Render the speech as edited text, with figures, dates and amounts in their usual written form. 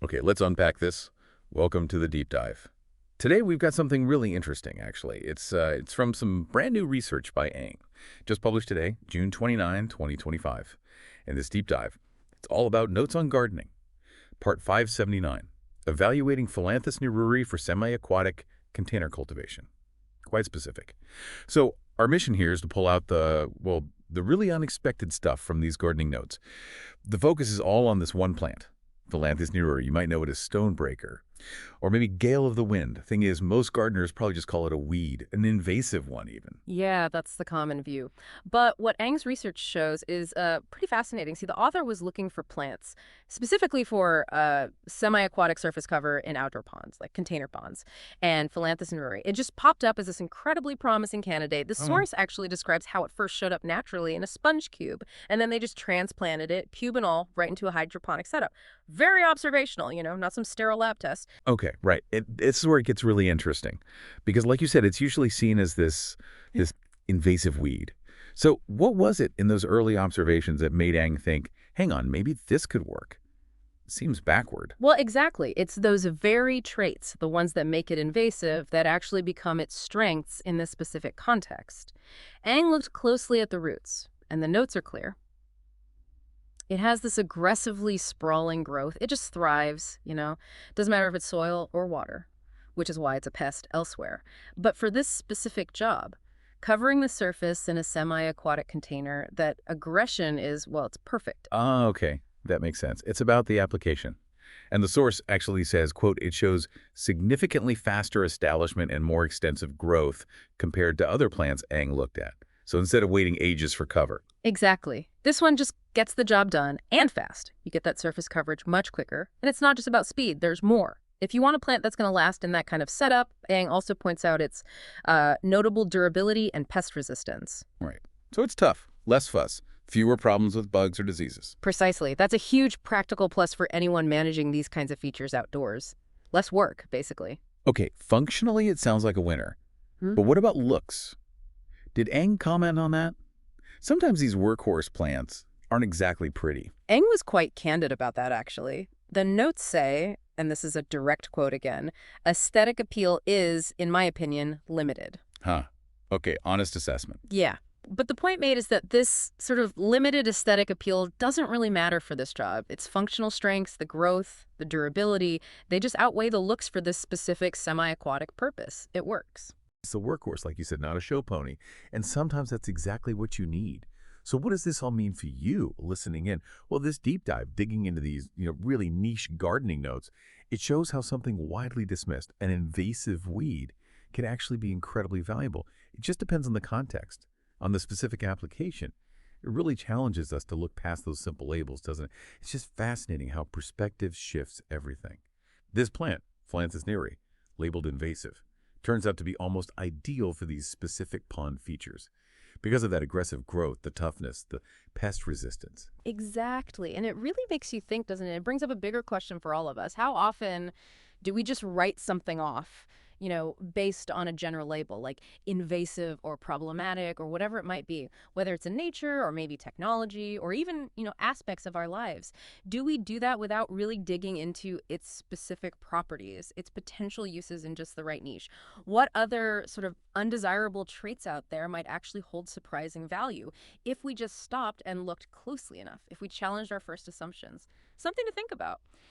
Okay, let's unpack this. Welcome to the deep dive. Today we've got something really interesting, actually. It's from some brand new research by Ang, just published today, June 29, 2025. And this deep dive, it's all about notes on gardening. Part 579, evaluating Phyllanthus niruri for semi-aquatic container cultivation. Quite specific. So our mission here is to pull out the really unexpected stuff from these gardening notes. The focus is all on this one plant, Phyllanthus niruri. You might know it as stonebreaker, or maybe gale of the wind. Thing is, most gardeners probably just call it a weed, an invasive one even. Yeah, that's the common view. But what Ang's research shows is pretty fascinating. See, the author was looking for plants, specifically for semi-aquatic surface cover in outdoor ponds, like container ponds, and Phyllanthus niruri. It just popped up as this incredibly promising candidate. The Oh, source actually describes how it first showed up naturally in a sponge cube, and then they just transplanted it, cube and all, right into a hydroponic setup. Very observational, not some sterile lab test. okay, right. This is where it gets really interesting, because like you said, it's usually seen as this invasive weed. So what was it in those early observations that made Ang think, hang on, maybe this could work? Seems backward. Well, exactly. It's those very traits, the ones that make it invasive, that actually become its strengths in this specific context. Ang looked closely at the roots, and the notes are clear. It has this aggressively sprawling growth. It just thrives. Doesn't matter if it's soil or water, which is why it's a pest elsewhere. But for this specific job, covering the surface in a semi-aquatic container, that aggression is, well, it's perfect. Ah, okay. That makes sense. It's about the application. And the source actually says, quote, it shows significantly faster establishment and more extensive growth compared to other plants Ang looked at. So instead of waiting ages for cover. Exactly. This one just gets the job done and fast. You get that surface coverage much quicker. And it's not just about speed, there's more. If you want a plant that's going to last in that kind of setup, Ang also points out its notable durability and pest resistance. Right. So it's tough, less fuss, fewer problems with bugs or diseases. Precisely. That's a huge practical plus for anyone managing these kinds of features outdoors. Less work, basically. Okay, functionally it sounds like a winner. Hmm? But what about looks? Did Ang comment on that? Sometimes these workhorse plants aren't exactly pretty. Eng was quite candid about that, actually. The notes say, and this is a direct quote again, aesthetic appeal is, in my opinion, limited. Huh. Okay, honest assessment. Yeah. But the point made is that this sort of limited aesthetic appeal doesn't really matter for this job. Its functional strengths, the growth, the durability, they just outweigh the looks for this specific semi-aquatic purpose. It works. It's a workhorse, like you said, not a show pony. And sometimes that's exactly what you need. So what does this all mean for you listening in? Well, this deep dive, digging into these, really niche gardening notes, it shows how something widely dismissed, an invasive weed, can actually be incredibly valuable. It just depends on the context, on the specific application. It really challenges us to look past those simple labels, doesn't it? It's just fascinating how perspective shifts everything. This plant, Phyllanthus neri, labeled invasive, turns out to be almost ideal for these specific pond features because of that aggressive growth, the toughness, the pest resistance. Exactly. And it really makes you think, doesn't it? It brings up a bigger question for all of us. How often do we just write something off, based on a general label like invasive or problematic or whatever it might be, whether it's in nature or maybe technology or even, aspects of our lives? Do we do that without really digging into its specific properties, its potential uses in just the right niche? What other sort of undesirable traits out there might actually hold surprising value if we just stopped and looked closely enough, if we challenged our first assumptions? Something to think about.